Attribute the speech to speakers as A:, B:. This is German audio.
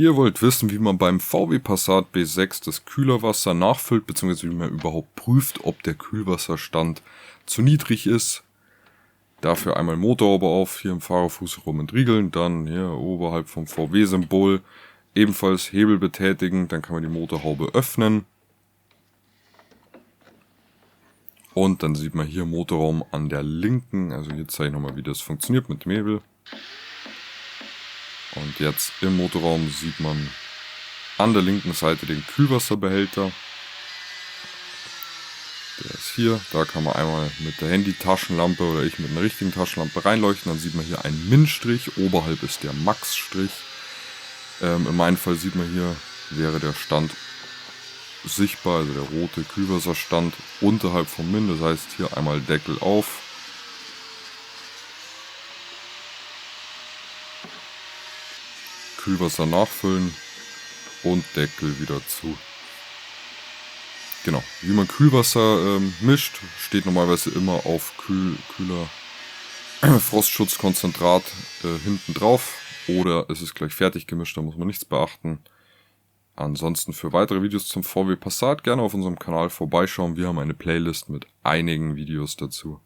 A: Ihr wollt wissen, wie man beim VW Passat B6 das Kühlerwasser nachfüllt, beziehungsweise wie man überhaupt prüft, ob der Kühlwasserstand zu niedrig ist. Dafür einmal Motorhaube auf, hier im Fahrerfuß rum entriegeln, dann hier oberhalb vom VW-Symbol ebenfalls Hebel betätigen, dann kann man die Motorhaube öffnen. Und dann sieht man hier Motorraum an der linken, also hier zeige ich nochmal, wie das funktioniert mit dem Hebel. Und jetzt im Motorraum sieht man an der linken Seite den Kühlwasserbehälter. Der ist hier, da kann man einmal mit der Handy-Taschenlampe oder ich mit einer richtigen Taschenlampe reinleuchten. Dann sieht man hier einen Min-Strich, oberhalb ist der Max-Strich. In meinem Fall sieht man hier, wäre der Stand sichtbar, also der rote Kühlwasserstand unterhalb vom Min. Das heißt hier einmal Deckel auf. Kühlwasser nachfüllen und Deckel wieder zu. Genau, wie man Kühlwasser mischt, steht normalerweise immer auf kühler Frostschutzkonzentrat hinten drauf. Oder es ist gleich fertig gemischt, da muss man nichts beachten. Ansonsten für weitere Videos zum VW Passat gerne auf unserem Kanal vorbeischauen. Wir haben eine Playlist mit einigen Videos dazu.